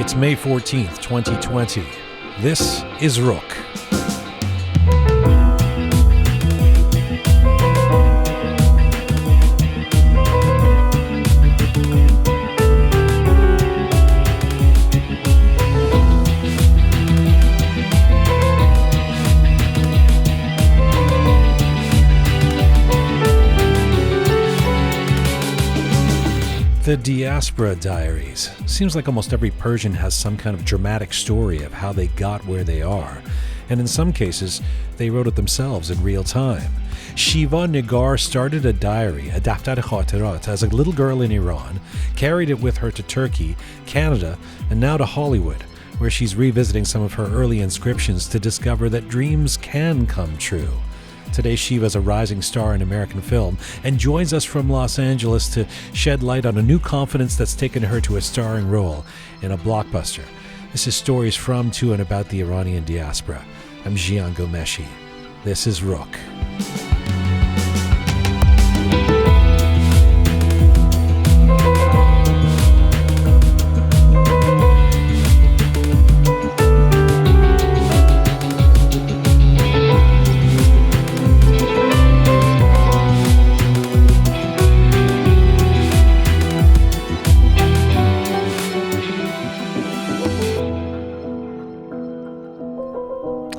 It's May 14th, 2020. This is Roqe. The Diaspora Diaries. Seems like almost every Persian has some kind of dramatic story of how they got where they are. And in some cases, they wrote it themselves in real time. Shiva Negar started a diary, a Daftar Khatirat, as a little girl in Iran, carried it with her to Turkey, Canada, and now to Hollywood, where she's revisiting some of her early inscriptions to discover that dreams can come true. Today, Shiva is a rising star in American film and joins us from Los Angeles to shed light on a new confidence that's taken her to a starring role in a blockbuster. This is stories from, to, and about the Iranian diaspora. I'm Jian Ghomeshi. This is Roqe.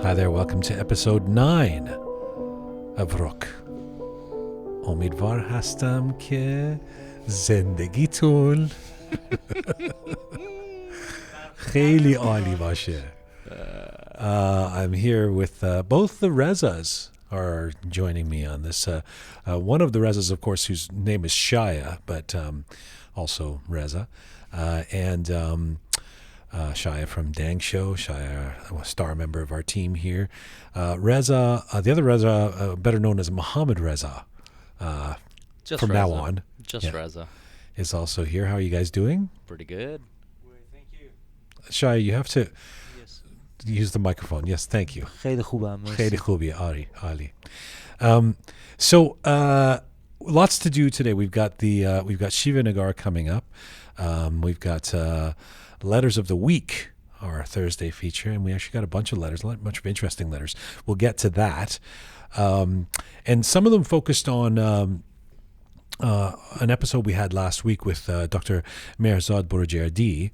Hi there, welcome to episode 9 of Roqe. امیدوار هستم که زندگیتون خیلی عالی باشه. I'm here with both the Rezas are joining me on this. One of the Rezas, of course, whose name is Shaya, but also Reza. And Shaya from Dang Show, Shaya, a star member of our team here. Reza, the other Reza, better known as Muhammad Reza, from Reza. Now on. Just Reza. Is also here. How are you guys doing? Pretty good. Thank you. Shaya, you have to use the microphone. Yes, thank you. خیلی خوبم. خیلی خوبی, Ali. So, lots to do today. We've got Shiva Negar coming up. We've got Letters of the Week, our Thursday feature, and we actually got a bunch of letters, a bunch of interesting letters. We'll get to that. And some of them focused on an episode we had last week with Dr. Mehrzad Borojerdi,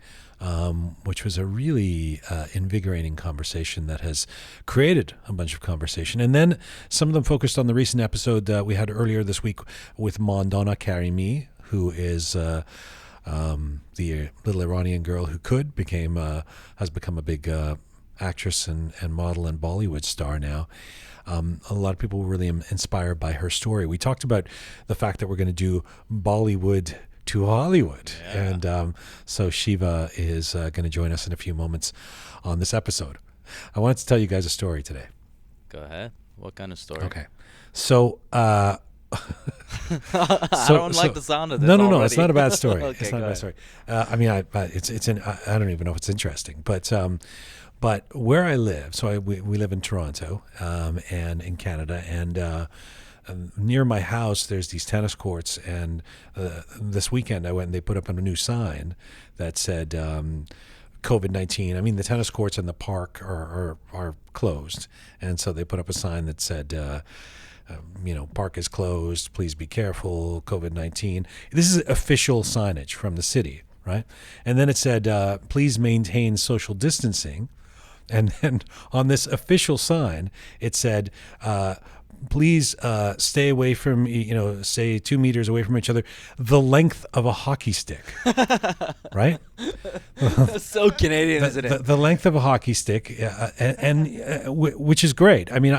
which was a really invigorating conversation that has created a bunch of conversation. And then some of them focused on the recent episode we had earlier this week with Mandana Karimi, who is the little Iranian girl who has become a big actress and model and Bollywood star now. A lot of people were really inspired by her story. We talked about the fact that we're going to do Bollywood to Hollywood. Yeah. And so Shiva is going to join us in a few moments on this episode. I wanted to tell you guys a story today. Go ahead. What kind of story? Okay. So... I don't like the sound of this. No, already. it's not a bad story. Okay, it's not a bad story. I don't even know if it's interesting, but where I live, so we live in Toronto, and in Canada, and near my house there's these tennis courts, and this weekend I went and they put up a new sign that said COVID-19. I mean, the tennis courts and the park are closed, and so they put up a sign that said, park is closed, please be careful, COVID-19. This is official signage from the city, right? And then it said, please maintain social distancing. And then on this official sign, it said, please stay away from, stay 2 meters away from each other, the length of a hockey stick, right? That's so Canadian, isn't it? The length of a hockey stick, which is great. I mean,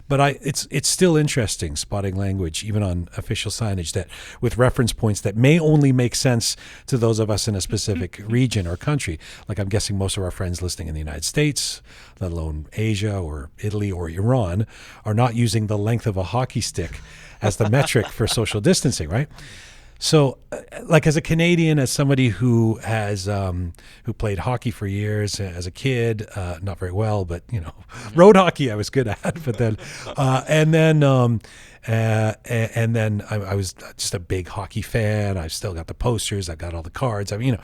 it's still interesting spotting language, even on official signage, that with reference points that may only make sense to those of us in a specific region or country. Like I'm guessing most of our friends listening in the United States, let alone Asia or Italy or Iran, are not using the length of a hockey stick as the metric for social distancing, right? So, like as a Canadian, as somebody who has who played hockey for years as a kid, not very well, but road hockey I was good at. But then, and then I was just a big hockey fan. I've still got the posters. I've got all the cards. I mean,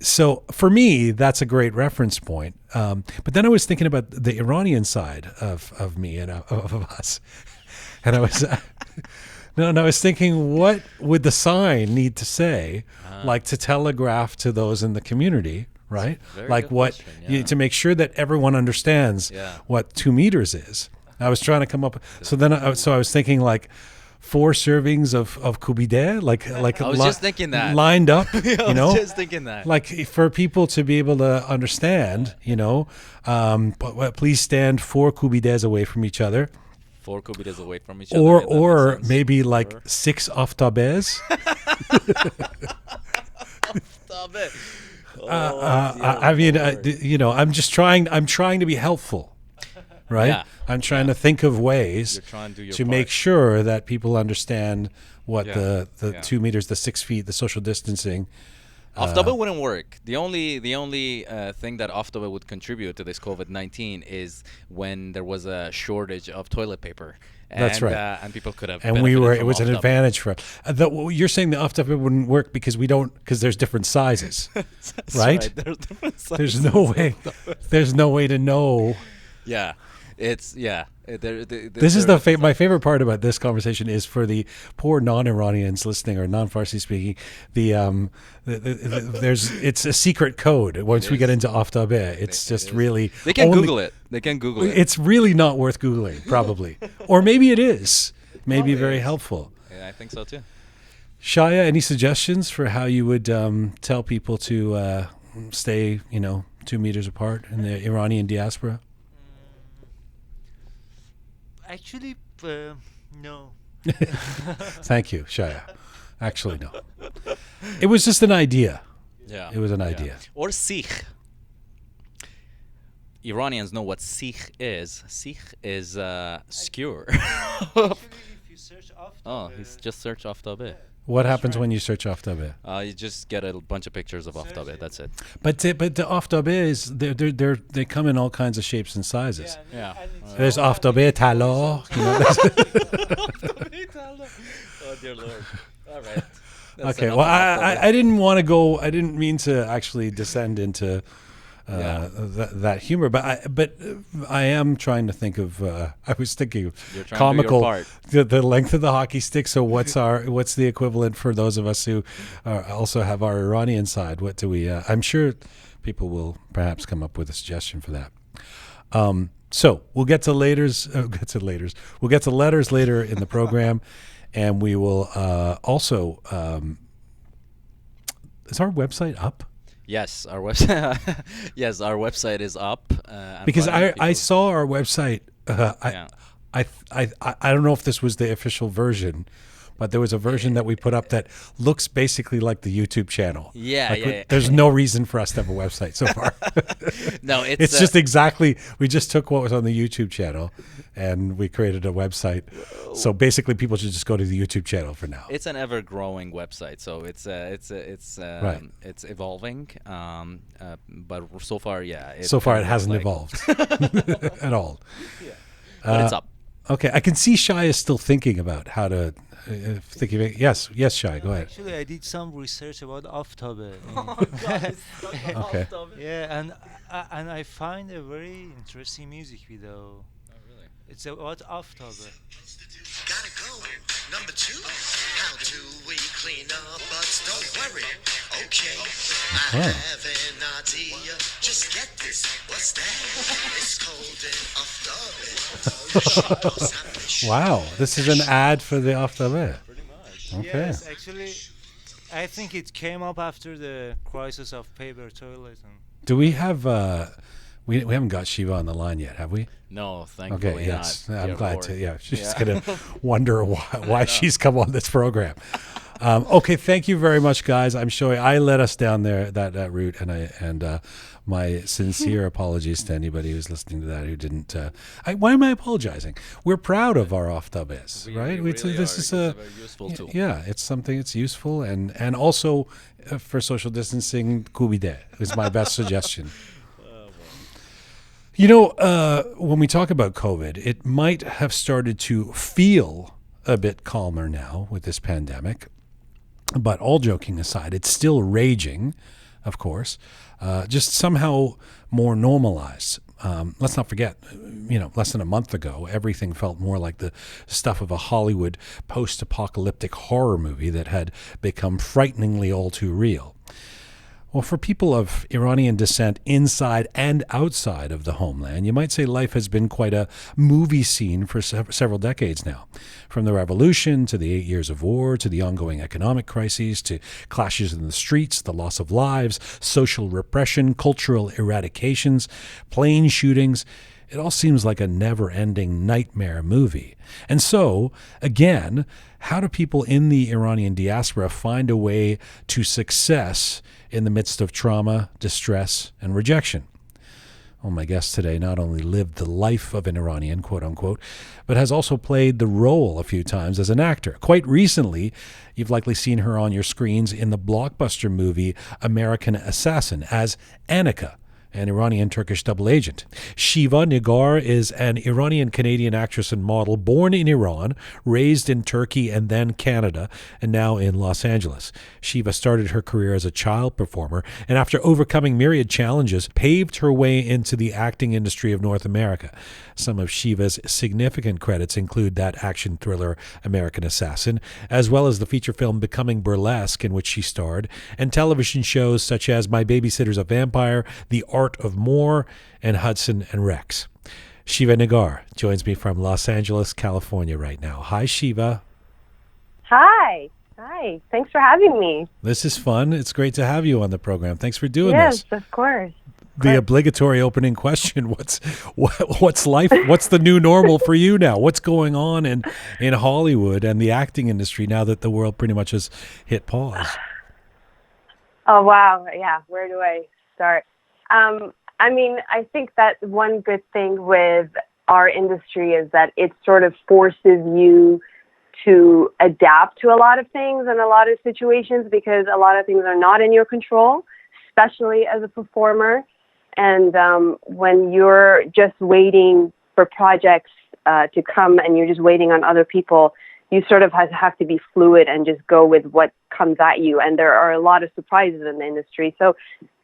So for me, that's a great reference point. But then I was thinking about the Iranian side of me and of us. And I was, I was thinking, what would the sign need to say, like to telegraph to those in the community, right? Like what, to make sure that everyone understands what 2 meters is. I was trying to come up. So then, I was thinking like 4 servings of kubide, like I was just thinking that lined up. I was just thinking that, like for people to be able to understand, but please stand 4 kubides away from each other. 4 kubides away from each other. Or maybe like 6 aftabes. I mean, I'm trying to be helpful. Right? Yeah. I'm trying to think of ways to make sure that people understand what the 2 meters, the 6 feet, the social distancing. Aftabe wouldn't work. The only thing that Aftabe would contribute to this COVID-19 is when there was a shortage of toilet paper. That's right. And people could have. And it was an advantage for us. You're saying the Aftabe wouldn't work because there's different sizes, right? There's different sizes. There's no way to know. Yeah. This is my favorite part about this conversation is for the poor non-Iranians listening or non-Farsi speaking. It's a secret code. Once we get into Aftabe, it's really they can Google it. They can Google it. It's really not worth Googling, probably, or maybe it is. Maybe very helpful. Yeah, I think so too. Shaya, any suggestions for how you would tell people to stay, 2 meters apart in the Iranian diaspora? Actually, no. Thank you, Shaya. Actually, no. It was just an idea. Yeah. It was an idea. Or Sikh. Iranians know what Sikh is. Sikh is skewer. Actually, if you search Aftabe, he's just search Aftabe. What happens when you search Aftabe? You just get a bunch of pictures of Aftabe. That's it. But the Aftabe is they come in all kinds of shapes and sizes. Yeah. There's Aftabe Talo. Oh dear Lord. All right. Okay. Well, I didn't want to go. I didn't mean to actually descend into that humor, but I am trying to think of. I was thinking comical. The length of the hockey stick. So what's the equivalent for those of us who also have our Iranian side? What do we? I'm sure people will perhaps come up with a suggestion for that. So we'll get to letters. We'll get to letters later in the program, and we will also. Is our website up? Yes, our website. Yes, our website is up. Because I saw our website. I don't know if this was the official version, but there was a version that we put up that looks basically like the YouTube channel. Yeah. There's no reason for us to have a website so far. No, it's just exactly. We just took what was on the YouTube channel, and we created a website. So basically, people should just go to the YouTube channel for now. It's an ever-growing website, so it's evolving. But so far, it hasn't evolved at all. Yeah. But it's up. Okay, I can see Shai is still thinking about how to. Yes, Shai, go ahead. Actually, I did some research about Aftabe. Okay. Yeah, and I find a very interesting music video. Oh, really? It's about Aftabe. Gotta go. Number 2. How do we clean our butts? Don't worry. Okay. I have an idea. Just get this. What's that? It's cold and Aftabe. Wow, this is an ad for the Aftabe. Pretty much. Okay. Yes, actually, I think it came up after the crisis of paper toilet. Do we have? We haven't got Shiva on the line yet, have we? No, thankfully okay, yes. not. I'm glad to. Yeah, she's gonna wonder why she's come on this program. Okay, thank you very much, guys. I'm sure I led us down there that route, and my sincere apologies to anybody who's listening to that who didn't. Why am I apologizing? We're proud of our Aftabes, right? This is a very useful tool. Yeah, it's something that's useful, and also for social distancing, kubide is my best suggestion. When we talk about COVID, it might have started to feel a bit calmer now with this pandemic. But all joking aside, it's still raging of course, just somehow more normalized. Let's not forget, less than a month ago, everything felt more like the stuff of a Hollywood post-apocalyptic horror movie that had become frighteningly all too real. Well, for people of Iranian descent inside and outside of the homeland, you might say life has been quite a movie scene for several decades now. From the revolution to the 8 years of war to the ongoing economic crises to clashes in the streets, the loss of lives, social repression, cultural eradications, plane shootings. It all seems like a never-ending nightmare movie. And so, again, how do people in the Iranian diaspora find a way to success in the midst of trauma, distress, and rejection? Well, my guest today not only lived the life of an Iranian, quote unquote, but has also played the role a few times as an actor. Quite recently, you've likely seen her on your screens in the blockbuster movie American Assassin as Annika, an Iranian-Turkish double agent. Shiva Negar is an Iranian-Canadian actress and model born in Iran, raised in Turkey and then Canada, and now in Los Angeles. Shiva started her career as a child performer, and after overcoming myriad challenges, paved her way into the acting industry of North America. Some of Shiva's significant credits include that action thriller American Assassin, as well as the feature film Becoming Burlesque, in which she starred, and television shows such as My Babysitter's a Vampire, The Art of More, and Hudson and Rex. Shiva Negar joins me from Los Angeles, California right now. Hi, Shiva. Hi. Hi. Thanks for having me. This is fun. It's great to have you on the program. Thanks for doing this. Yes, of course. The obligatory opening question, what's life? What's the new normal for you now? What's going on in Hollywood and the acting industry now that the world pretty much has hit pause? Oh, wow. Yeah. Where do I start? I think that one good thing with our industry is that it sort of forces you to adapt to a lot of things and a lot of situations because a lot of things are not in your control, especially as a performer. And when you're just waiting for projects to come and you're just waiting on other people, you sort of have to be fluid and just go with what comes at you. And there are a lot of surprises in the industry. So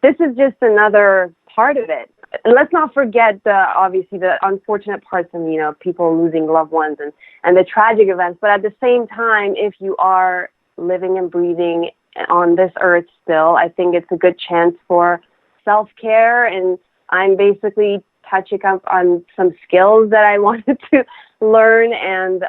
this is just another part of it. And let's not forget obviously the unfortunate parts and, people losing loved ones and the tragic events. But at the same time, if you are living and breathing on this earth still, I think it's a good chance for self-care. And I'm basically touching up on some skills that I wanted to learn. And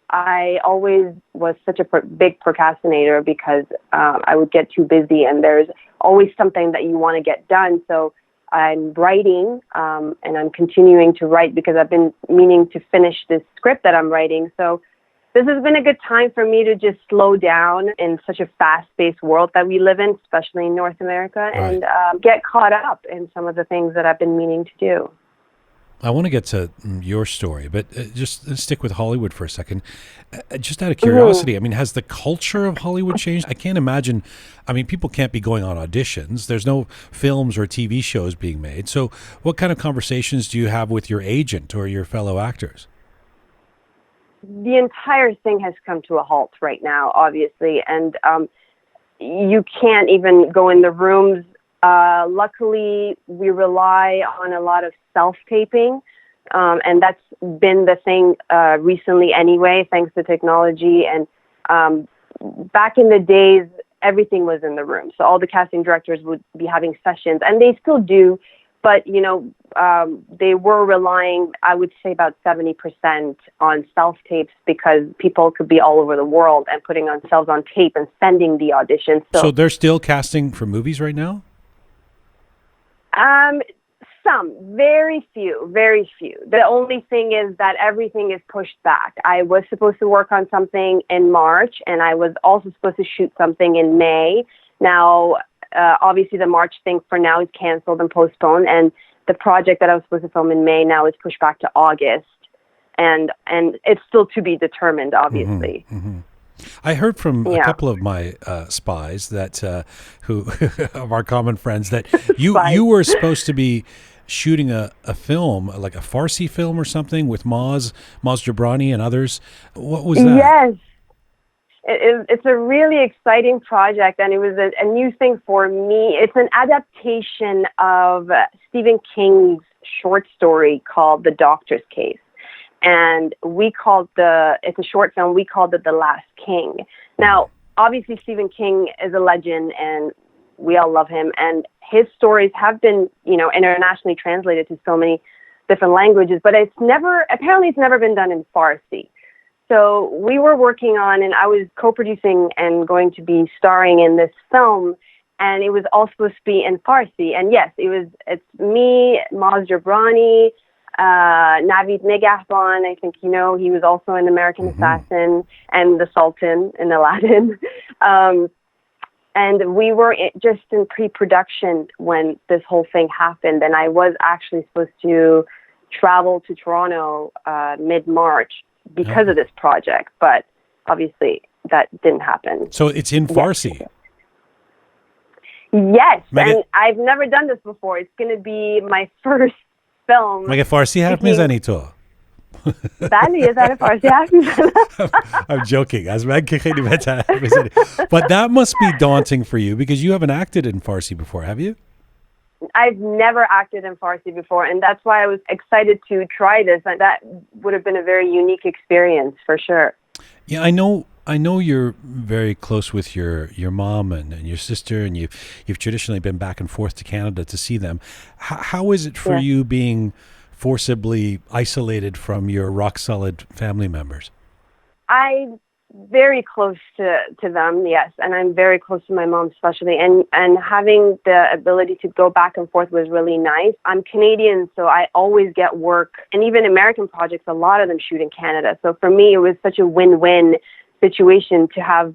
I always was such a big procrastinator because I would get too busy and there's always something that you want to get done. So I'm writing and I'm continuing to write because I've been meaning to finish this script that I'm writing. So this has been a good time for me to just slow down in such a fast-paced world that we live in, especially in North America, and get caught up in some of the things that I've been meaning to do. I want to get to your story, but just stick with Hollywood for a second. Just out of curiosity, has the culture of Hollywood changed? I can't imagine. People can't be going on auditions. There's no films or TV shows being made. So what kind of conversations do you have with your agent or your fellow actors? The entire thing has come to a halt right now, obviously, and you can't even go in the rooms. Luckily, we rely on a lot of self-taping, and that's been the thing recently anyway, thanks to technology. And back in the days, everything was in the room. So all the casting directors would be having sessions, and they still do, but, they were relying, I would say, about 70% on self-tapes because people could be all over the world and putting themselves on tape and sending the auditions. So they're still casting for movies right now? Some, very few. The only thing is that everything is pushed back. I was supposed to work on something in March, and I was also supposed to shoot something in May. Now, obviously, the March thing for now is canceled and postponed, and the project that I was supposed to film in May now is pushed back to August, and it's still to be determined, obviously. I heard from a couple of my spies that who of our common friends that you were supposed to be shooting a film, like a Farsi film or something with Maz Jabrani and others. What was that? Yes. it's a really exciting project, and it was a new thing for me. It's an adaptation of Stephen King's short story called The Doctor's Case. And it's a short film, we called it The Last King. Now, obviously Stephen King is a legend and we all love him, and his stories have been, internationally translated to so many different languages, but it's never been done in Farsi. So we were working on, and I was co-producing and going to be starring in this film, and it was all supposed to be in Farsi. And yes, it's me, Maz Jobrani, Navid Negahban, I think he was also an American Assassin, and the Sultan in Aladdin. And we were just in pre-production when this whole thing happened, and I was actually supposed to travel to Toronto mid-March because of this project, but obviously that didn't happen. So it's in Farsi? Yes, and I've never done this before. It's going to be my first film. مگه فارسی حرف میزنی تو؟ بله یه ذره فارسی حرف میزنم. I'm joking. از من که خیلی بهتر حرف میزنی. But that must be daunting for you because you haven't acted in Farsi before, have you? I've never acted in Farsi before, and that's why I was excited to try this. And that would have been a very unique experience for sure. Yeah, I know you're very close with your mom and your sister, and you've traditionally been back and forth to Canada to see them. How is it for you being forcibly isolated from your rock solid family members? I'm very close to them, yes, and I'm very close to my mom especially, and having the ability to go back and forth was really nice. I'm Canadian, so I always get work, and even American projects, a lot of them shoot in Canada. So for me, it was such a win-win situation to have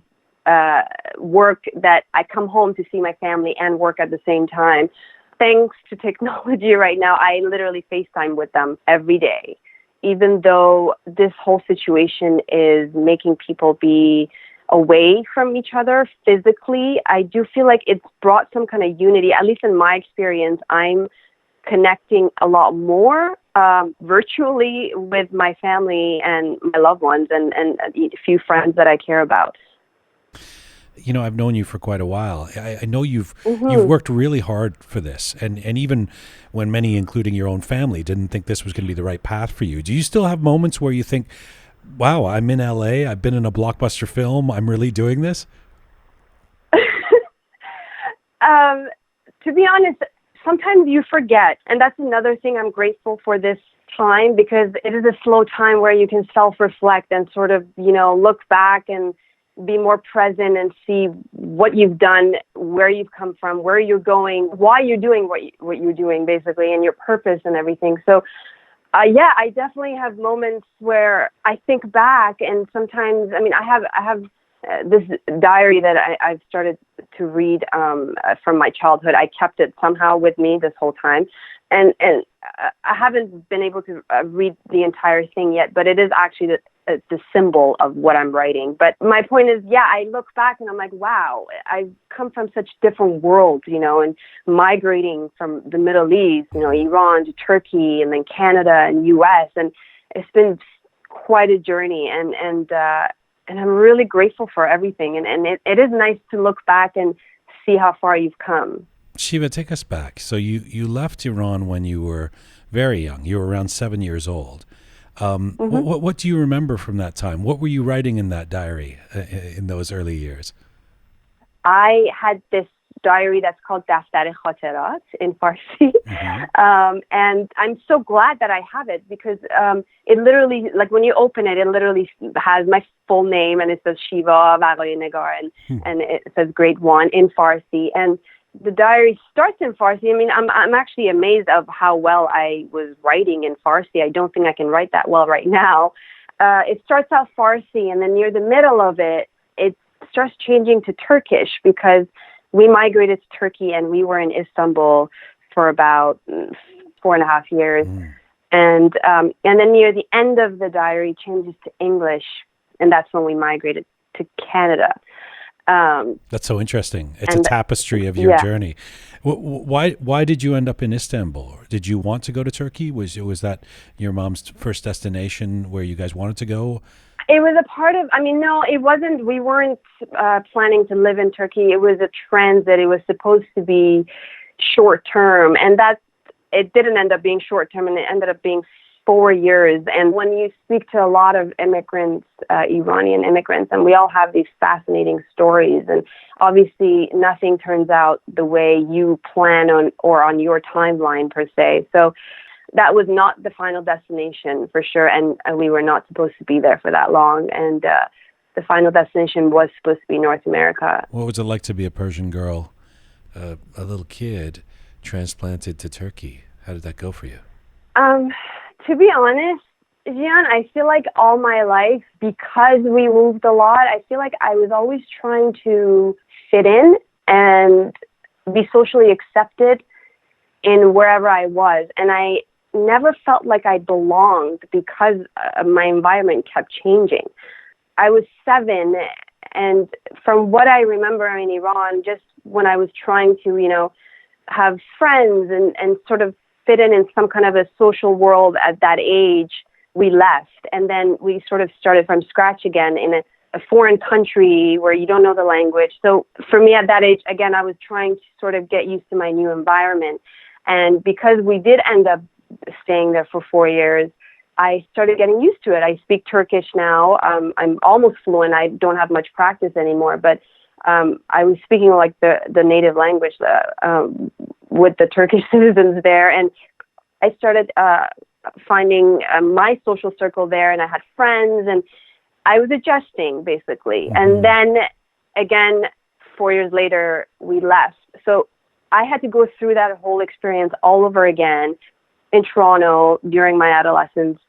work that I come home to see my family and work at the same time. Thanks to technology right now, I literally FaceTime with them every day. Even though this whole situation is making people be away from each other physically, I do feel like it's brought some kind of unity. At least in my experience, I'm connecting a lot more virtually with my family and my loved ones and a few friends that I care about. You know, I've known you for quite a while. I know you've worked really hard for this, and even when many, including your own family, didn't think this was going to be the right path for you. Do you still have moments where you think, wow, I'm in LA, I've been in a blockbuster film, I'm really doing this? To be honest, sometimes you forget, and that's another thing I'm grateful for this time, because it is a slow time where you can self-reflect and sort of, look back and be more present and see what you've done, where you've come from, where you're going, why you're doing what you're doing, basically, and your purpose and everything. So, I definitely have moments where I think back, and sometimes, I have this diary that I've started to read from my childhood. I kept it somehow with me this whole time, and I haven't been able to read the entire thing yet, but it is actually the symbol of what I'm writing. But my point is, I look back and I'm like, wow, I've come from such different worlds, and migrating from the Middle East, Iran to Turkey, and then Canada and US, and it's been quite a journey, and I'm really grateful for everything, and it is nice to look back and see how far you've come. Shiva, take us back. So you left Iran when you were very young. You were around 7 years old. What do you remember from that time? What were you writing in that diary in those early years? I had this diary that's called Daftar Khatarat in Farsi. And I'm so glad that I have it, because it literally, like when you open it, it literally has my full name, and it says Shiva Negar, and it says grade 1 in Farsi. And the diary starts in Farsi. I'm actually amazed of how well I was writing in Farsi. I don't think I can write that well right now. It starts out Farsi, and then near the middle of it, it starts changing to Turkish, because we migrated to Turkey, and we were in Istanbul for about 4.5 years. And then near the end of the diary, it changes to English, and that's when we migrated to Canada. That's so interesting. It's a tapestry of your journey. Why did you end up in Istanbul? Did you want to go to Turkey? Was that your mom's first destination where you guys wanted to go? It was a part of, I mean, no, it wasn't, we weren't planning to live in Turkey. It was a transit. It was supposed to be short term. And it didn't end up being short term, and it ended up being 4 years. And when you speak to a lot of immigrants, Iranian immigrants, and we all have these fascinating stories, and obviously nothing turns out the way you plan on or on your timeline per se. So that was not the final destination for sure, and we were not supposed to be there for that long. And the final destination was supposed to be North America. What was it like to be a Persian girl, a little kid, transplanted to Turkey? How did that go for you? To be honest, Jian, I feel like all my life, because we moved a lot, I feel like I was always trying to fit in and be socially accepted in wherever I was. And I never felt like I belonged because my environment kept changing. I was 7, and from what I remember in Iran, just when I was trying to, have friends and sort of fit in some kind of a social world at that age, we left. And then we sort of started from scratch again in a foreign country where you don't know the language. So for me at that age, again, I was trying to sort of get used to my new environment. And because we did end up staying there for 4 years, I started getting used to it. I speak Turkish now. I'm almost fluent. I don't have much practice anymore, but I was speaking like the native language with the Turkish citizens there. And I started finding my social circle there, and I had friends, and I was adjusting basically. Mm-hmm. And then again, 4 years later, we left. So I had to go through that whole experience all over again in Toronto during my adolescence.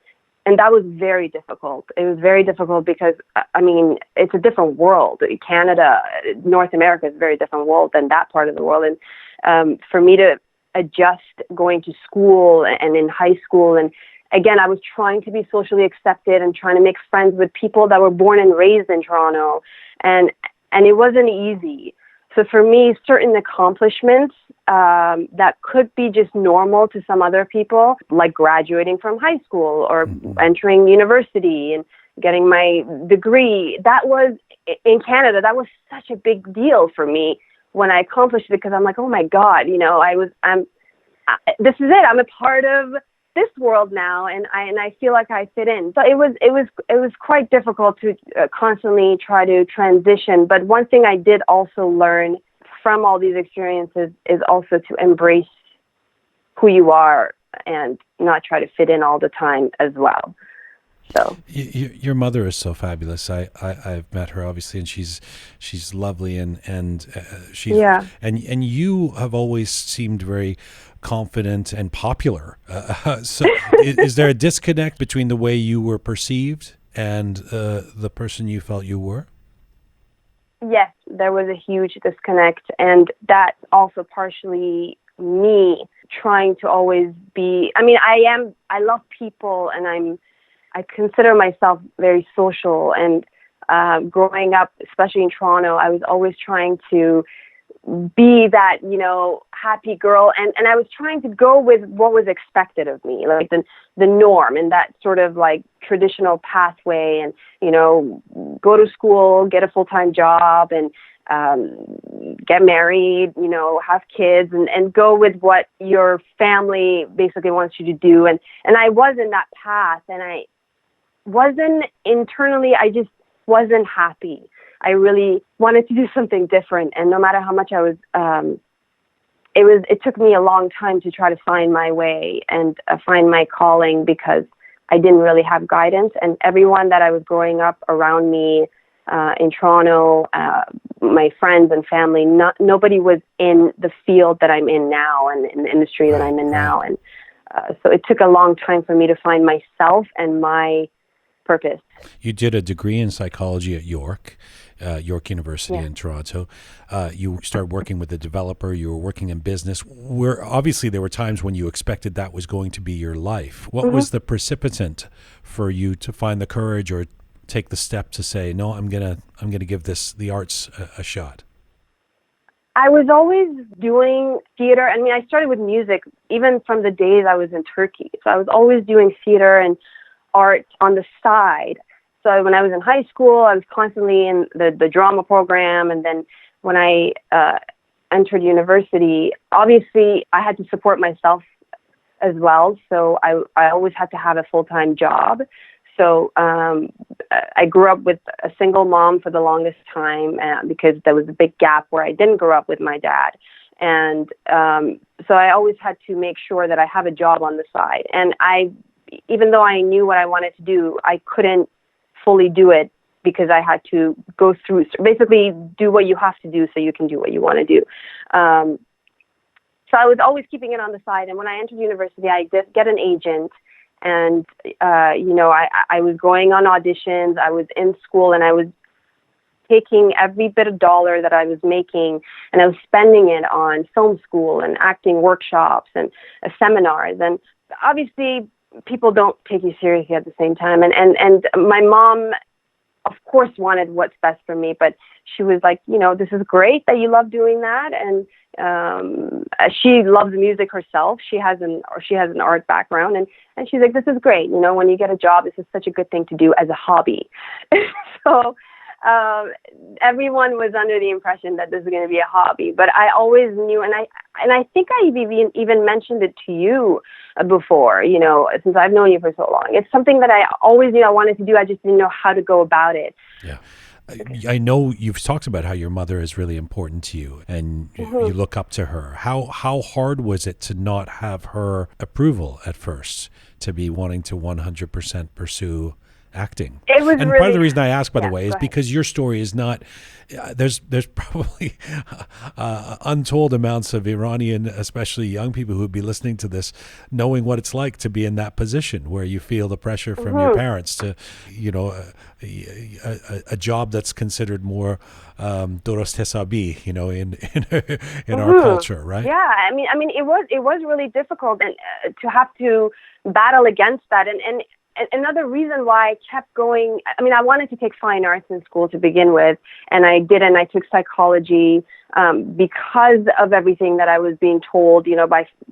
And that was very difficult. It was very difficult because, I mean, it's a different world. Canada, North America is a very different world than that part of the world. And for me to adjust going to school and in high school, and again, I was trying to be socially accepted and trying to make friends with people that were born and raised in Toronto. And it wasn't easy. So for me, certain accomplishments that could be just normal to some other people, like graduating from high school or entering university and getting my degree, that was, in Canada, that was such a big deal for me when I accomplished it, because I'm like, oh my God, this is it. I'm a part of this world now, and I feel like I fit in. So it was quite difficult to constantly try to transition. But one thing I did also learn from all these experiences is also to embrace who you are and not try to fit in all the time as well. So your mother is so fabulous. I've met her obviously, and she's lovely, and she's and you have always seemed very confident and popular. So is there a disconnect between the way you were perceived and the person you felt you were? Yes, there was a huge disconnect, and that's also partially me trying to always be. I mean, I love people, and I consider myself very social, and growing up, especially in Toronto, I was always trying to be that, happy girl. And I was trying to go with what was expected of me, like the norm and that sort of like traditional pathway, and, go to school, get a full-time job, and get married, have kids, and go with what your family basically wants you to do. And I was in that path, and I wasn't internally, I just wasn't happy. I really wanted to do something different. And no matter how much I was, it took me a long time to try to find my way and find my calling, because I didn't really have guidance. And everyone that I was growing up around me in Toronto, my friends and family, nobody was in the field that I'm in now and in the industry that I'm in now. And so it took a long time for me to find myself and my purpose. You did a degree in psychology at York University in Toronto. You started working with a developer. You were working in business. Where obviously there were times when you expected that was going to be your life. What was the precipitant for you to find the courage or take the step to say, no, I'm gonna give the arts a shot? I was always doing theater. I mean, I started with music even from the days I was in Turkey. So I was always doing theater and art on the side. So when I was in high school, I was constantly in the drama program. And then when I entered university, obviously I had to support myself as well. So I always had to have a full-time job. So I grew up with a single mom for the longest time because there was a big gap where I didn't grow up with my dad. And so I always had to make sure that I have a job on the side. And even though I knew what I wanted to do, I couldn't fully do it because I had to go through, basically do what you have to do so you can do what you want to do. So I was always keeping it on the side. And when I entered university, I did get an agent. And, I was going on auditions. I was in school and I was taking every bit of dollar that I was making and I was spending it on film school and acting workshops and seminars. And obviously people don't take you seriously at the same time. And my mom, of course, wanted what's best for me, but she was like, this is great that you love doing that. And she loves music herself. She has an art background, and she's like, this is great. When you get a job, this is such a good thing to do as a hobby. So everyone was under the impression that this is going to be a hobby, but I always knew, and I think I even mentioned it to you before, since I've known you for so long. It's something that I always knew I wanted to do. I just didn't know how to go about it. Yeah. I know you've talked about how your mother is really important to you and you look up to her. How hard was it to not have her approval at first, to be wanting to 100% pursue acting? It was and really, part of the reason I ask, by the way, is go ahead. because your story is not, there's probably untold amounts of Iranian, especially young people who would be listening to this, knowing what it's like to be in that position where you feel the pressure from your parents to, a job that's considered more dorast hesabi, in our culture, right? Yeah, I mean, it was really difficult and to have to battle against that. And another reason why I kept going, I mean, I wanted to take fine arts in school to begin with, and I didn't. I took psychology because of everything that I was being told,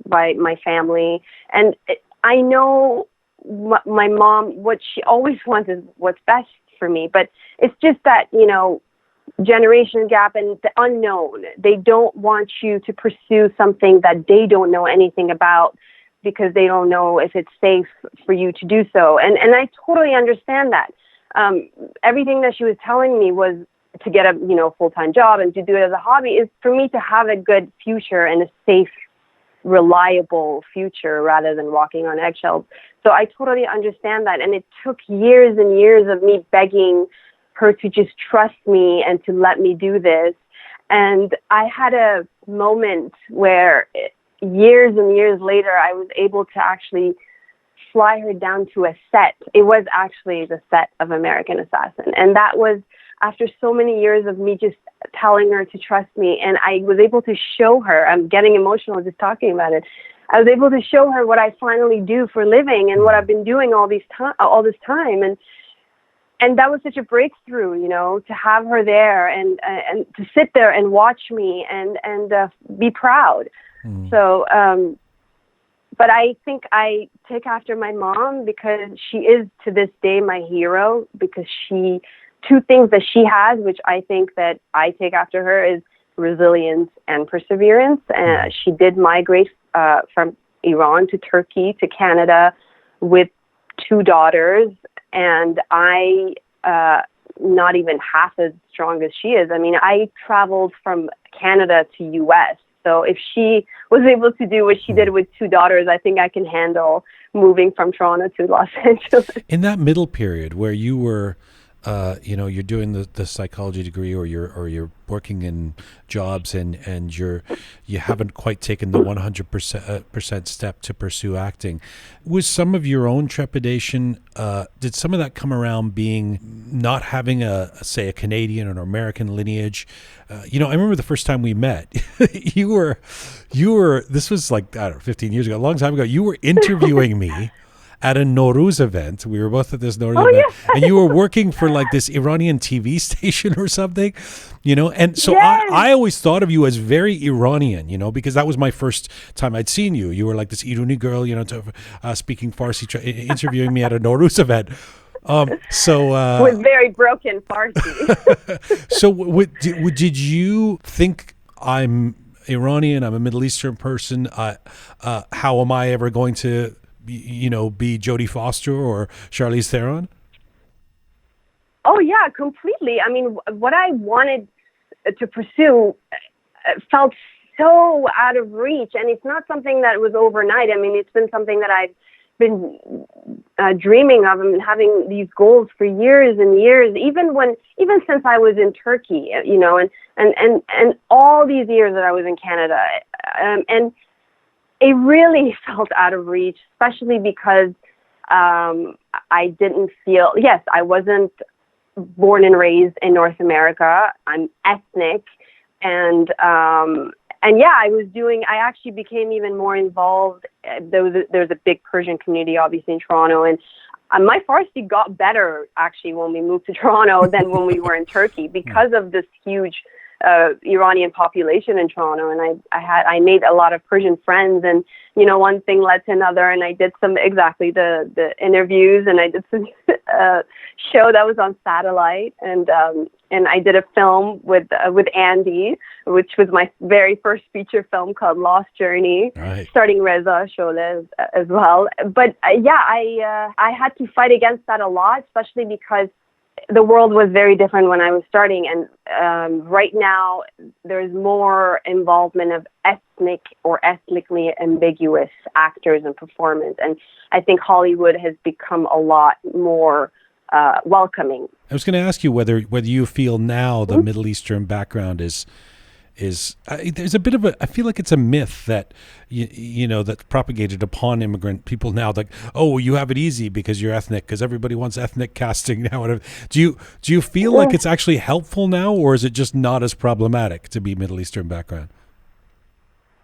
by my family. And I know my mom, what she always wants is what's best for me, but it's just that, generation gap and the unknown. They don't want you to pursue something that they don't know anything about, because they don't know if it's safe for you to do so. And I totally understand that. Everything that she was telling me was to get a, full-time job and to do it as a hobby is for me to have a good future and a safe, reliable future rather than walking on eggshells. So I totally understand that. And it took years and years of me begging her to just trust me and to let me do this. And I had a moment where years and years later, I was able to actually fly her down to a set. It was actually the set of American Assassin. And that was after so many years of me just telling her to trust me. And I was able to show her, I'm getting emotional just talking about it. I was able to show her what I finally do for a living and what I've been doing all this time. And that was such a breakthrough, to have her there and to sit there and watch me and be proud. So, but I think I take after my mom because she is to this day my hero, because two things that she has, which I think that I take after her, is resilience and perseverance. And she did migrate from Iran to Turkey to Canada with 2 daughters. And I, not even half as strong as she is. I mean, I traveled from Canada to U.S., so if she was able to do what she did with 2 daughters, I think I can handle moving from Toronto to Los Angeles. In that middle period where you were, you're doing the psychology degree, or you're working in jobs, and you haven't quite taken the 100% step to pursue acting, was some of your own trepidation? Did some of that come around being not having a Canadian or American lineage? I remember the first time we met. you were. This was like, I don't know, 15 years ago, a long time ago. You were interviewing me at a Nowruz event. We were both at this Nowruz event, and you were working for like this Iranian TV station or something, and so I always thought of you as very Iranian, because that was my first time I'd seen you. You were like this Irani girl, speaking Farsi, interviewing me at a Nowruz event. with very broken Farsi. So did you think I'm Iranian? I'm a Middle Eastern person. How am I ever going to, be Jodie Foster or Charlize Theron? Oh yeah, completely. I mean, what I wanted to pursue felt so out of reach, and it's not something that was overnight. I mean, it's been something that I've been dreaming of and having these goals for years and years, even since I was in Turkey, and all these years that I was in Canada, and it really felt out of reach, especially because I didn't feel. Yes, I wasn't born and raised in North America. I'm ethnic, and yeah, I actually became even more involved. There's a big Persian community, obviously, in Toronto, and my Farsi got better, actually, when we moved to Toronto than when we were in Turkey because of this huge Iranian population in Toronto. And I made a lot of Persian friends, and, one thing led to another, and I did the interviews, and I did some show that was on satellite, and I did a film with Andy, which was my very first feature film called Lost Journey, right, starring Reza Sholeh as well. But I had to fight against that a lot, especially because the world was very different when I was starting, and right now there's more involvement of ethnic or ethnically ambiguous actors and performance, and I think Hollywood has become a lot more welcoming. I was going to ask you whether you feel now the Middle Eastern background is there's a bit of I feel like it's a myth that that's propagated upon immigrant people now, like, oh, you have it easy because you're ethnic, because everybody wants ethnic casting now. Do you feel like it's actually helpful now, or is it just not as problematic to be Middle Eastern background?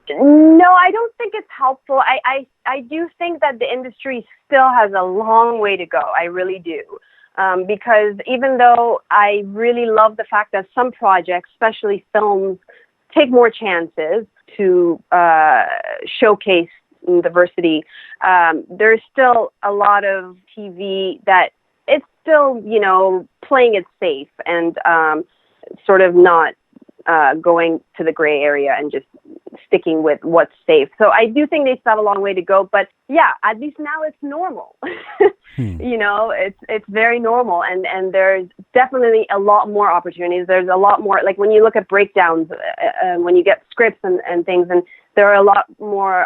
No, I don't think it's helpful. I do think that the industry still has a long way to go. I really do. Because even though I really love the fact that some projects, especially films, take more chances to showcase diversity, there's still a lot of TV that it's still, playing it safe and sort of not going to the gray area and just sticking with what's safe. So I do think they still have a long way to go, but yeah, at least now it's normal. It's very normal, and there's definitely a lot more opportunities. There's a lot more, like when you look at breakdowns, when you get scripts and things, and there are a lot more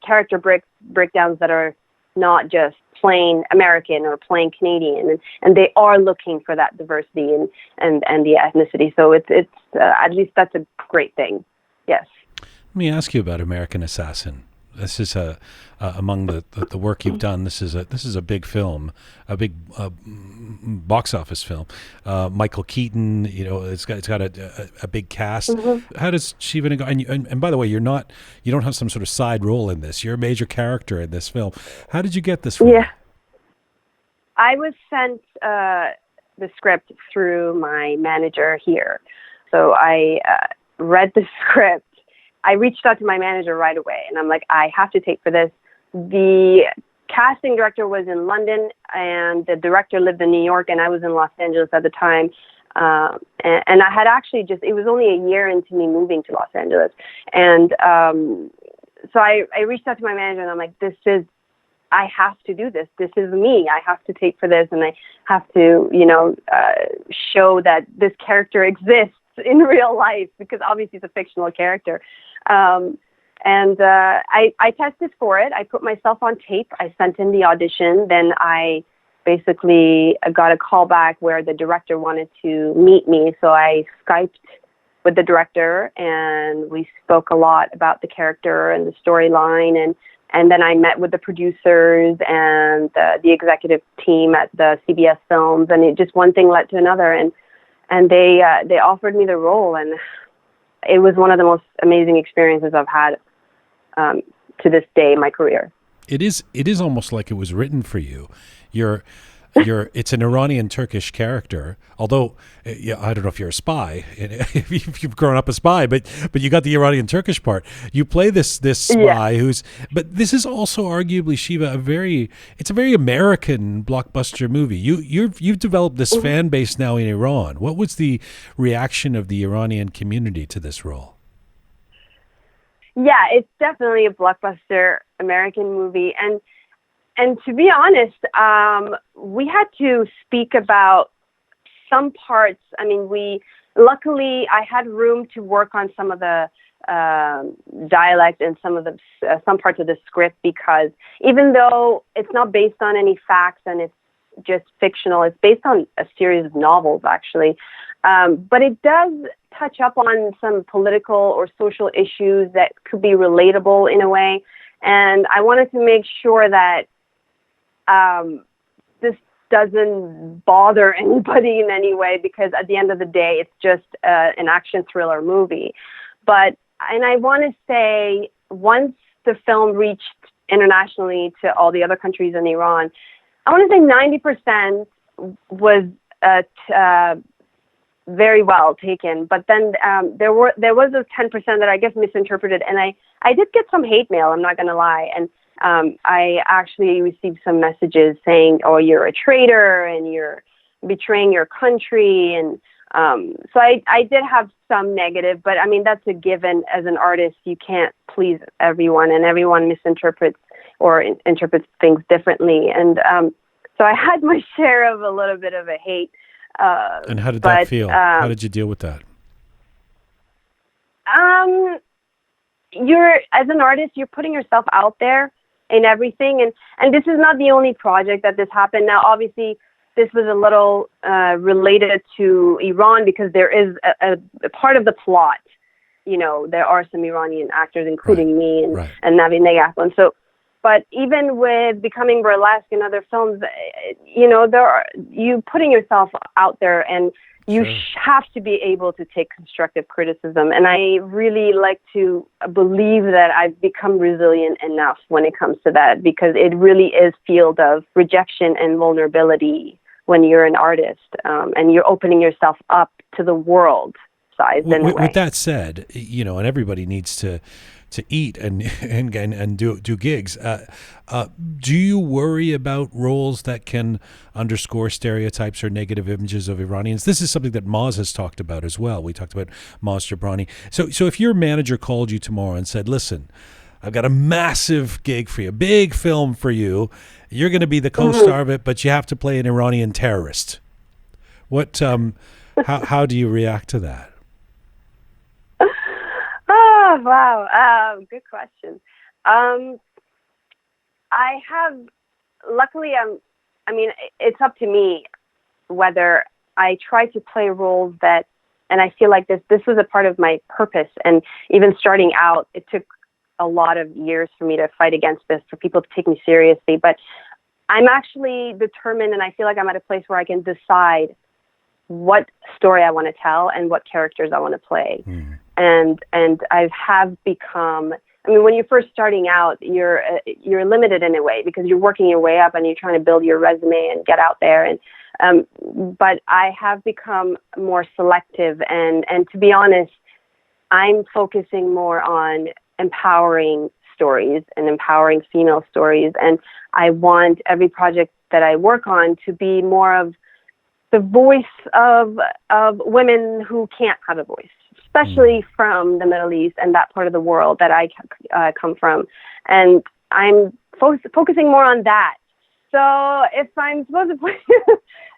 character breakdowns that are not just plain American or plain Canadian, and they are looking for that diversity and the ethnicity. So it's at least that's a great thing. Yes. Let me ask you about American Assassin. This is among the work you've done. This is a big film, a big box office film. Michael Keaton, it's got a big cast. Mm-hmm. How does Shiva Negar? And by the way, you don't have some sort of side role in this. You're a major character in this film. How did you get this role? Yeah, I was sent the script through my manager here, so I read the script. I reached out to my manager right away, and I'm like, I have to take for this. The casting director was in London, and the director lived in New York, and I was in Los Angeles at the time. And I had actually it was only a year into me moving to Los Angeles. And so I reached out to my manager, and I'm like, I have to do this. This is me. I have to take for this, and I have to, show that this character exists in real life, because obviously it's a fictional character. I tested for it. I put myself on tape. I sent in the audition. Then I basically got a call back where the director wanted to meet me. So I Skyped with the director, and we spoke a lot about the character and the storyline. And then I met with the producers and the executive team at the CBS Films, and it just one thing led to another. And they offered me the role, and it was one of the most amazing experiences I've had to this day in my career. It is almost like it was written for you. it's an Iranian Turkish character. Although, yeah, I don't know if you're a spy, if you've grown up a spy, but you got the Iranian Turkish part. You play this spy but this is also arguably, Shiva, it's a very American blockbuster movie. You've developed this fan base now in Iran. What was the reaction of the Iranian community to this role? Yeah, it's definitely a blockbuster American movie, and to be honest, we had to speak about some parts. I mean, luckily I had room to work on some of the dialect and some parts of the script, because even though it's not based on any facts and it's just fictional, it's based on a series of novels actually, but it does touch up on some political or social issues that could be relatable in a way, and I wanted to make sure that this doesn't bother anybody in any way, because at the end of the day, it's just an action thriller movie. And I want to say, once the film reached internationally to all the other countries in Iran, I want to say 90% was very well taken. But then there was a 10% that I guess misinterpreted, and I did get some hate mail, I'm not going to lie. And I actually received some messages saying, "Oh, you're a traitor and you're betraying your country." And so I did have some negative, but I mean, that's a given. As an artist, you can't please everyone, and everyone misinterprets or interprets things differently. And so I had my share of a little bit of a hate. And how did that feel? How did you deal with that? As an artist, you're putting yourself out there in everything, and this is not the only project that this happened. Now, obviously, this was a little related to Iran, because there is a part of the plot. You know, there are some Iranian actors, including me and Navi Negahlon. So, but even with Becoming Burlesque and other films, you know, you putting yourself out there, and you have to be able to take constructive criticism. And I really like to believe that I've become resilient enough when it comes to that, because it really is field of rejection and vulnerability when you're an artist, and you're opening yourself up to the world size. With that said, you know, and everybody needs to eat and do gigs. Do you worry about roles that can underscore stereotypes or negative images of Iranians? This is something that Maz has talked about as well. We talked about Maz Jabrani. So if your manager called you tomorrow and said, "Listen, I've got a massive gig for you, big film for you. You're going to be the co-star of it, but you have to play an Iranian terrorist." What? How do you react to that? Oh, wow. Good question. Luckily, I mean, it's up to me whether I try to play roles that, and I feel like this was a part of my purpose. And even starting out, it took a lot of years for me to fight against this, for people to take me seriously. But I'm actually determined, and I feel like I'm at a place where I can decide what story I want to tell and what characters I want to play. And I have become, I mean, when you're first starting out, you're limited in a way, because you're working your way up and you're trying to build your resume and get out there. And but I have become more selective, and to be honest, I'm focusing more on empowering stories and empowering female stories. And I want every project that I work on to be more of the voice of women who can't have a voice, especially from the Middle East and that part of the world that I come from. And I'm focusing more on that. So if I'm supposed to play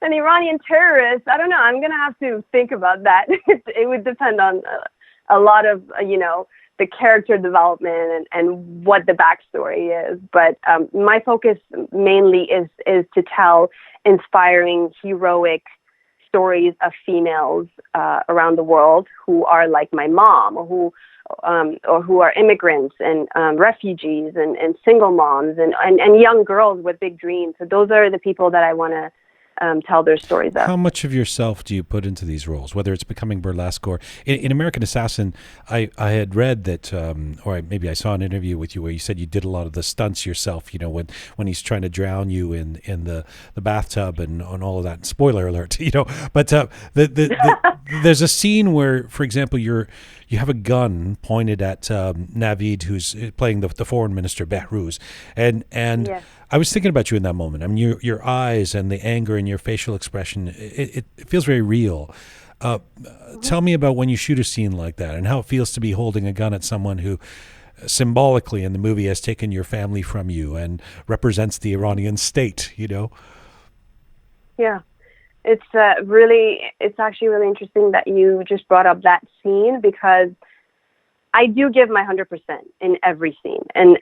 an Iranian terrorist, I don't know. I'm going to have to think about that. It would depend on a lot of, you know, the character development and what the backstory is. But my focus mainly is to tell inspiring, heroic stories of females around the world who are like my mom, or who are immigrants and refugees and single moms and young girls with big dreams. So those are the people that I want to tell their stories of. How much of yourself do you put into these roles, whether it's becoming burlesque or in American Assassin? I had read that, maybe I saw an interview with you where you said you did a lot of the stunts yourself. When he's trying to drown you in the bathtub and all of that. Spoiler alert, But there's a scene where, for example, you have a gun pointed at Navid, who's playing the foreign minister Behruz, and Yes. I was thinking about you in that moment. I mean, your eyes and the anger in your facial expression, it feels very real. Tell me about when you shoot a scene like that and how it feels to be holding a gun at someone who symbolically in the movie has taken your family from you and represents the Iranian state, Yeah. It's actually really interesting that you just brought up that scene, because I do give my 100% in every scene. And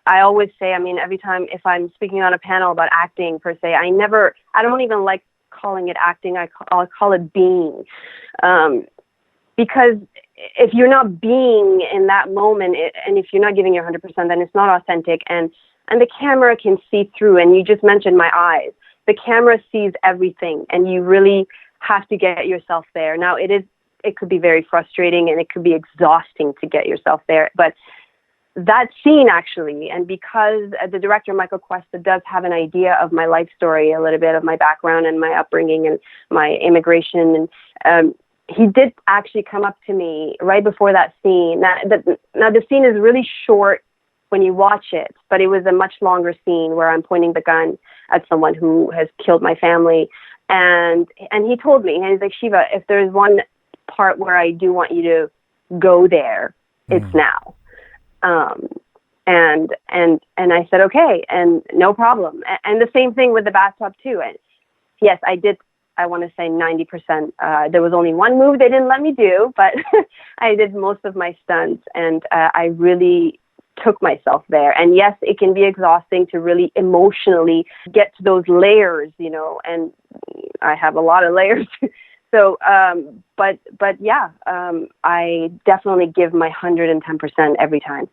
I always say, I mean, every time if I'm speaking on a panel about acting per se, I don't even like calling it acting. I'll call it being. Because if you're not being in that moment, and if you're not giving your 100%, then it's not authentic. And the camera can see through. And you just mentioned my eyes. The camera sees everything, and you really have to get yourself there. Now, it could be very frustrating and it could be exhausting to get yourself there. But that scene actually, and because the director, Michael Cuesta, does have an idea of my life story, a little bit of my background and my upbringing and my immigration, and he did actually come up to me right before that scene. Now the scene is really short when you watch it, but it was a much longer scene where I'm pointing the gun at someone who has killed my family. And he told me, and he's like, Shiva, if there's one part where I do want you to go there, it's now. And I said, okay, and no problem. And the same thing with the bathtub too. And yes, I did. I want to say 90%. There was only one move they didn't let me do, but I did most of my stunts, and I really took myself there. And yes, it can be exhausting to really emotionally get to those layers, and I have a lot of layers. So, but yeah, I definitely give my 110% every time.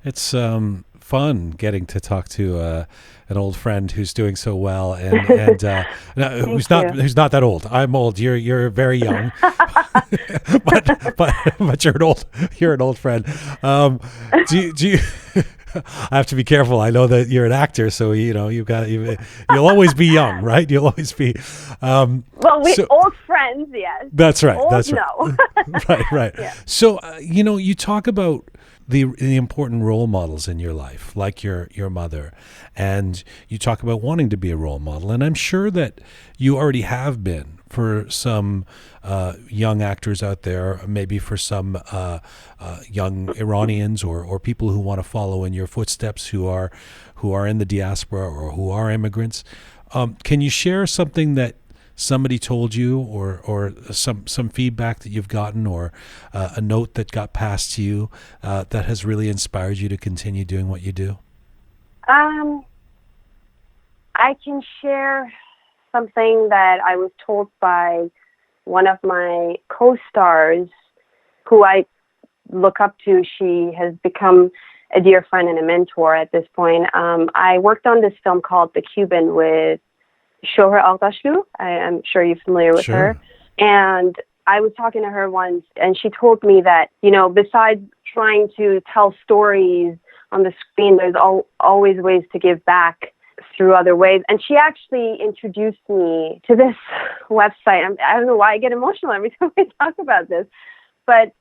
It's fun getting to talk to an old friend who's doing so well, and who's not that old. I'm old. You're very young, but you're an old friend. Do you I have to be careful. I know that you're an actor, so you'll always be young, right? You'll always be. Old friends, yes. That's right. Old, that's right. No. right. Yeah. So you talk about the important role models in your life, like your mother, and you talk about wanting to be a role model, and I'm sure that you already have been for some young actors out there, maybe for some young Iranians or people who want to follow in your footsteps, who are in the diaspora or who are immigrants. Can you share something that somebody told you, or some feedback that you've gotten, or a note that got passed to you that has really inspired you to continue doing what you do? I can share something that I was told by one of my co-stars, who I look up to. She has become a dear friend and a mentor at this point. I worked on this film called The Cuban with Shoher Aghdashlu. I'm sure you're familiar with her. And I was talking to her once, and she told me that, besides trying to tell stories on the screen, there's always ways to give back through other ways. And she actually introduced me to this website. I don't know why I get emotional every time I talk about this, but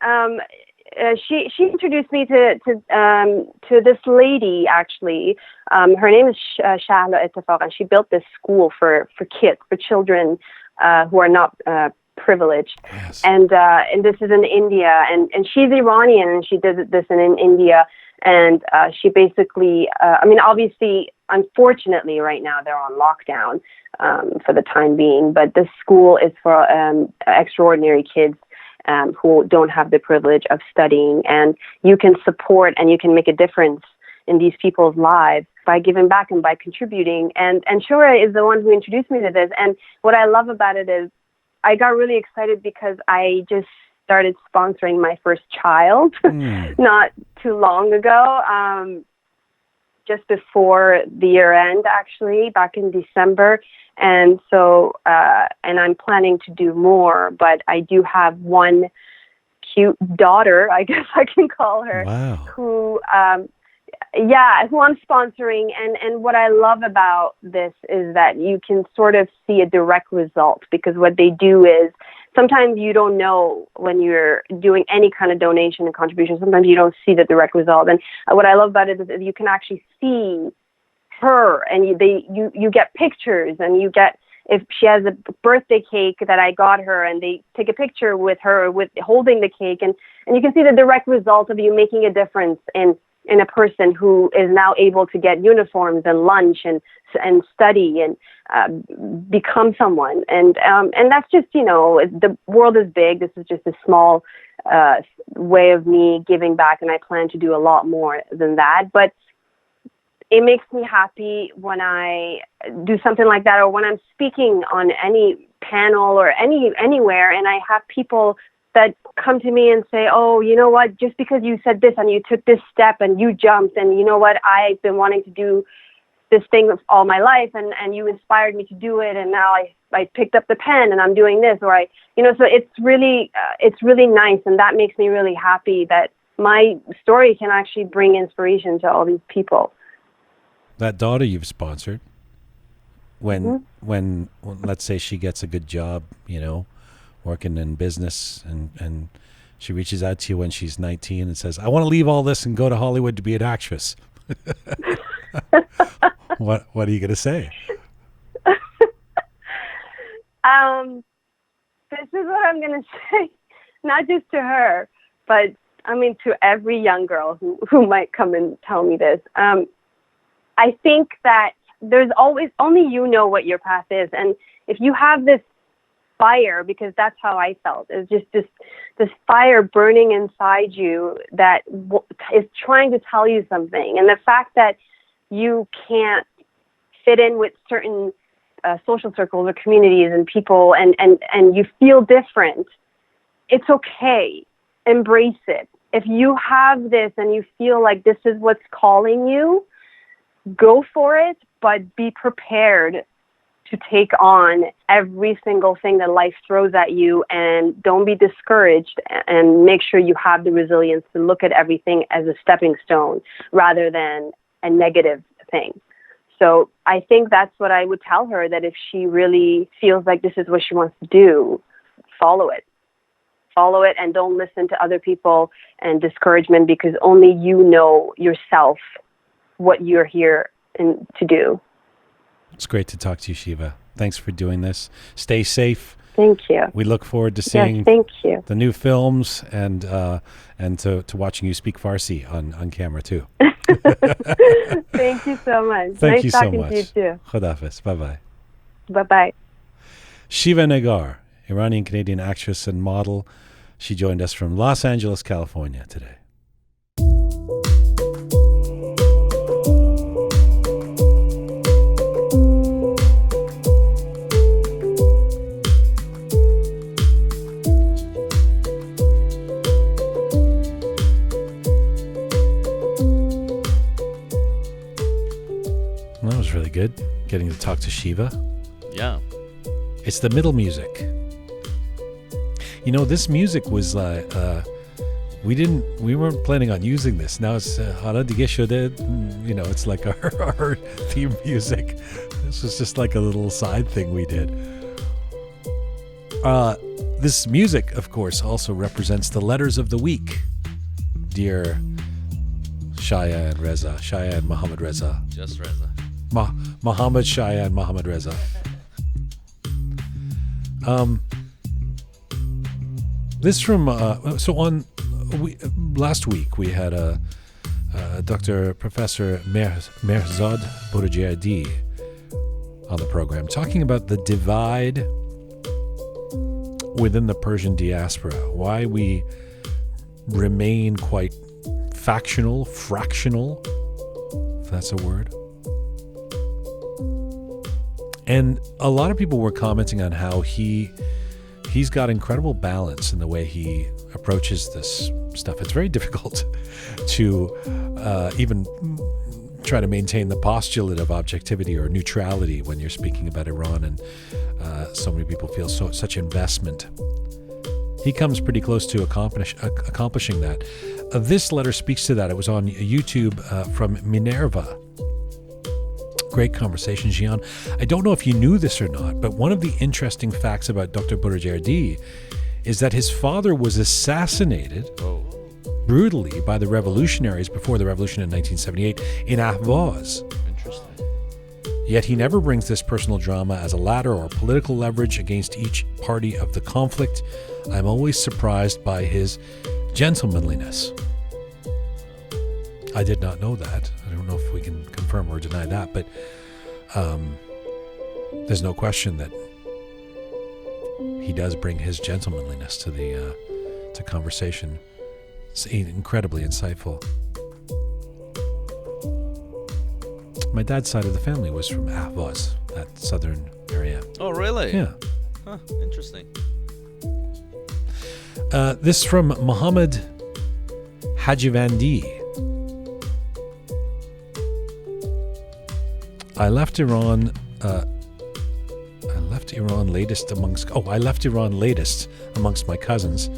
she introduced me to this lady, actually. Her name is Shahla Ettefaq, and she built this school for kids, for children who are not privileged. Yes. And this is in India, and she's Iranian, and she did this in India. And she basically, obviously, unfortunately, right now they're on lockdown for the time being, but this school is for extraordinary kids who don't have the privilege of studying. And you can support and you can make a difference in these people's lives by giving back and by contributing. And Shura is the one who introduced me to this. And what I love about it is I got really excited because I just started sponsoring my first child not too long ago. just before the year end, actually, back in December. And so, and I'm planning to do more, but I do have one cute daughter, I guess I can call her, Wow. who I'm sponsoring. And what I love about this is that you can sort of see a direct result, because what they do is, sometimes you don't know when you're doing any kind of donation and contribution. Sometimes you don't see the direct result. And what I love about it is you can actually see her, and you get pictures, and you get, if she has a birthday cake that I got her, and they take a picture with her with holding the cake, and you can see the direct result of you making a difference in a person who is now able to get uniforms and lunch and study and become someone. And that's just, the world is big. This is just a small way of me giving back, and I plan to do a lot more than that. But it makes me happy when I do something like that, or when I'm speaking on any panel or anywhere, and I have people that come to me and say, oh, you know what, just because you said this and you took this step and you jumped, and you know what, I've been wanting to do this thing all my life, and you inspired me to do it, and now I picked up the pen and I'm doing this, or so it's really nice, and that makes me really happy that my story can actually bring inspiration to all these people. That daughter you've sponsored, when let's say she gets a good job, working in business, and she reaches out to you when she's 19 and says, I want to leave all this and go to Hollywood to be an actress. What are you going to say? This is what I'm going to say, not just to her, but to every young girl who might come and tell me this. I think that there's always, only you know what your path is. And if you have this fire, because that's how I felt, is just this fire burning inside you that is trying to tell you something. And the fact that you can't fit in with certain social circles or communities and people, and you feel different, it's okay. Embrace it. If you have this and you feel like this is what's calling you, go for it, but be prepared to take on every single thing that life throws at you, and don't be discouraged, and make sure you have the resilience to look at everything as a stepping stone rather than a negative thing. So I think that's what I would tell her, that if she really feels like this is what she wants to do, follow it. Follow it, and don't listen to other people and discouragement, because only you know yourself what you're here to do. It's great to talk to you, Shiva. Thanks for doing this. Stay safe. Thank you. We look forward to seeing thank you. the new films, and to watching you speak Farsi on camera too. Thank you so much. Thank nice you so talking much. to you too. Khudafiz. Bye-bye. Bye-bye. Shiva Negar, Iranian-Canadian actress and model. She joined us from Los Angeles, California today. That was really good, getting to talk to Shiva. Yeah. It's the middle music. This music was we weren't planning on using this. Now it's it's like our theme music. This was just like a little side thing we did. This music, of course, also represents the letters of the week. Dear Shaya and Reza, Shaya and Mohammed Reza. Just Reza. Mohammed Shaya and Mohammed Reza. This from last week we had Dr. Professor Mehrzad Bourdiardi on the program talking about the divide within the Persian diaspora, why we remain quite fractional, if that's a word. And a lot of people were commenting on how he's got incredible balance in the way he approaches this stuff. It's very difficult to even try to maintain the postulate of objectivity or neutrality when you're speaking about Iran, and so many people feel such investment. He comes pretty close to accomplishing that. This letter speaks to that. It was on YouTube from Minerva. Great conversation, Jian. I don't know if you knew this or not, but one of the interesting facts about Dr. Bourdieu is that his father was assassinated brutally by the revolutionaries before the revolution in 1978 in Ahvaz. Interesting. Yet he never brings this personal drama as a ladder or political leverage against each party of the conflict. I'm always surprised by his gentlemanliness. I did not know that. I don't know if we can confirm or deny that, but there's no question that he does bring his gentlemanliness to the to conversation. It's incredibly insightful. My dad's side of the family was from Ahvaz, that southern area. Oh, really? Yeah. Huh, interesting. This from Mohammed Hajivandi. I left Iran latest amongst my cousins.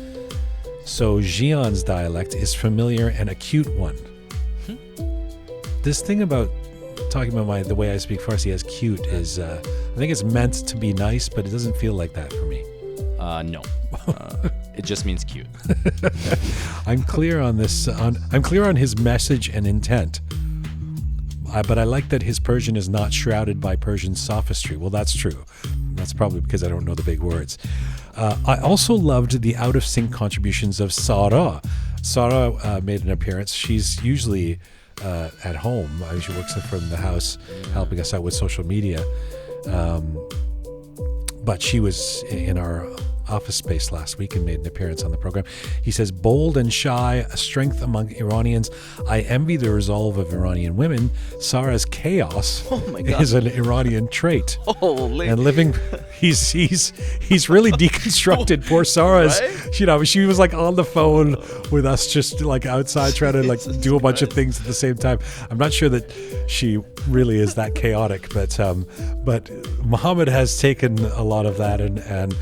So Jian's dialect is familiar and a cute one. This thing about talking about the way I speak Farsi as cute is, I think it's meant to be nice, but it doesn't feel like that for me. No. It just means cute. I'm clear on this. I'm clear on his message and intent. But I like that his Persian is not shrouded by Persian sophistry. Well, that's true. That's probably because I don't know the big words. I also loved the out-of-sync contributions of Sarah. Sarah made an appearance. She's usually at home. She works from the house, helping us out with social media. But she was in our office space last week and made an appearance on the program. He says, bold and shy, a strength among Iranians. I envy the resolve of Iranian women. Sarah's chaos is an Iranian trait. Holy. And living, he's really deconstructed. Poor Sarah's, Right? She was like on the phone with us, just like outside trying to like do a bunch of things at the same time. I'm not sure that she really is that chaotic, but Muhammad has taken a lot of that and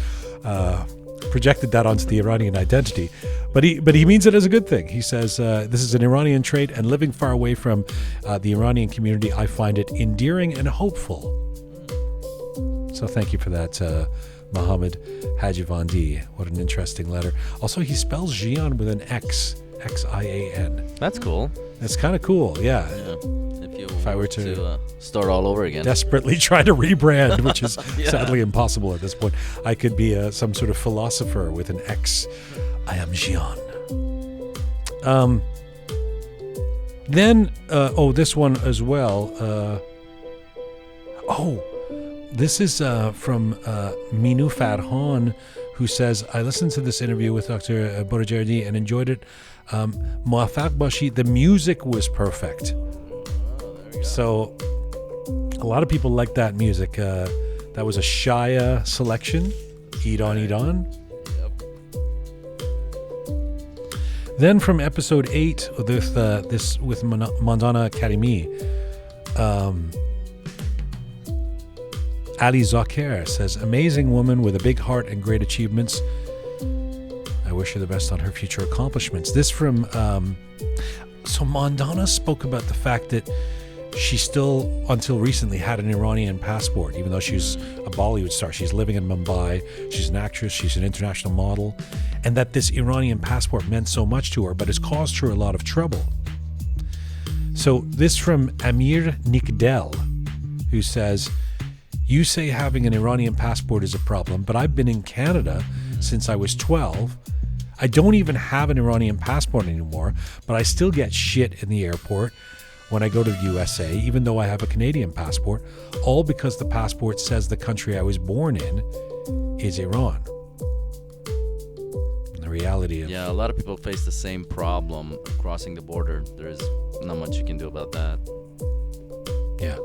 projected that onto the Iranian identity, but he means it as a good thing. He says this is an Iranian trait, and living far away from the Iranian community, I find it endearing and hopeful. So thank you for that, Mohammed Hajivandi. What an interesting letter. Also, he spells Jian with an X, X-I-A-N. That's cool. That's kind of cool, yeah. If I were to start all over again. Desperately try to rebrand, which is sadly impossible at this point. I could be some sort of philosopher with an X. I am Jian. Then, this one as well. This is from Minu Farhan, who says, I listened to this interview with Dr. Bourdieu and enjoyed it. Muafaq Bashi, the music was perfect. So a lot of people like that music. That was a Shia selection. Eat on. Yep. Then from episode 8 with Mandana Karimi, Ali Zakir says, amazing woman with a big heart and great achievements. I wish her the best on her future accomplishments. This from so Mandana spoke about the fact that she still, until recently, had an Iranian passport, even though she's a Bollywood star. She's living in Mumbai. She's an actress. She's an international model. And that this Iranian passport meant so much to her, but has caused her a lot of trouble. So this from Amir Nikdel, who says, you say having an Iranian passport is a problem, but I've been in Canada since I was 12. I don't even have an Iranian passport anymore, but I still get shit in the airport when I go to the USA, even though I have a Canadian passport, all because the passport says the country I was born in is Iran. And the reality of... Yeah, a lot of people face the same problem crossing the border. There's not much you can do about that. Yeah.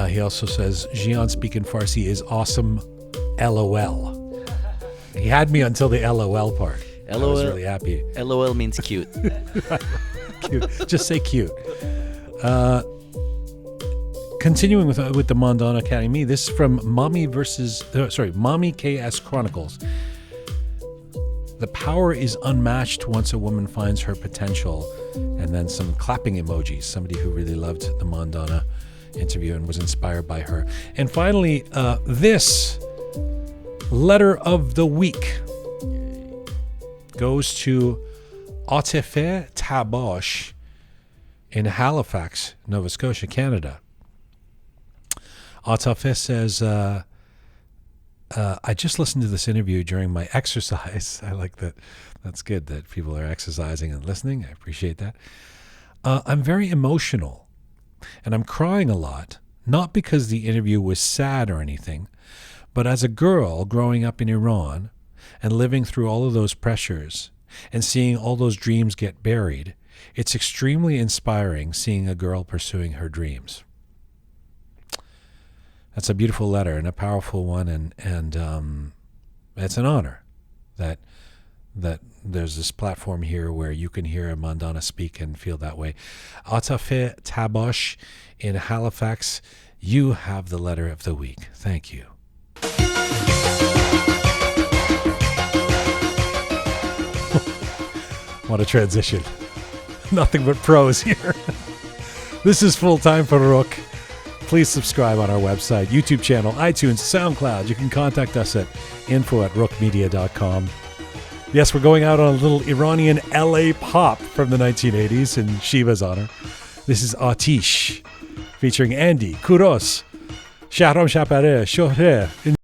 He also says, Jian speaking Farsi is awesome, LOL. He had me until the LOL part. I was really happy. LOL means cute. Cute. Just say cute. Continuing with the Mondana Academy, this is from Mommy KS Chronicles. The power is unmatched once a woman finds her potential. And then some clapping emojis. Somebody who really loved the Mondana interview and was inspired by her. And finally, this letter of the week goes to Atefe Tabosh in Halifax, Nova Scotia, Canada. Atefe says, I just listened to this interview during my exercise. I like that. That's good that people are exercising and listening. I appreciate that. I'm very emotional and I'm crying a lot, not because the interview was sad or anything, but as a girl growing up in Iran and living through all of those pressures and seeing all those dreams get buried, it's extremely inspiring seeing a girl pursuing her dreams. That's a beautiful letter and a powerful one, and it's an honor that there's this platform here where you can hear a Mondana speak and feel that way. Atefe Tabosh in Halifax, you have the letter of the week. Thank you. What a transition. Nothing but pros here. This is Full Time for Roqe. Please subscribe on our website, YouTube channel, iTunes, SoundCloud. You can contact us at info@roqemedia.com. Yes, we're going out on a little Iranian LA pop from the 1980s in Shiva's honor. This is Atish, featuring Andy, Kuros, Shahram Shapare, Shohre,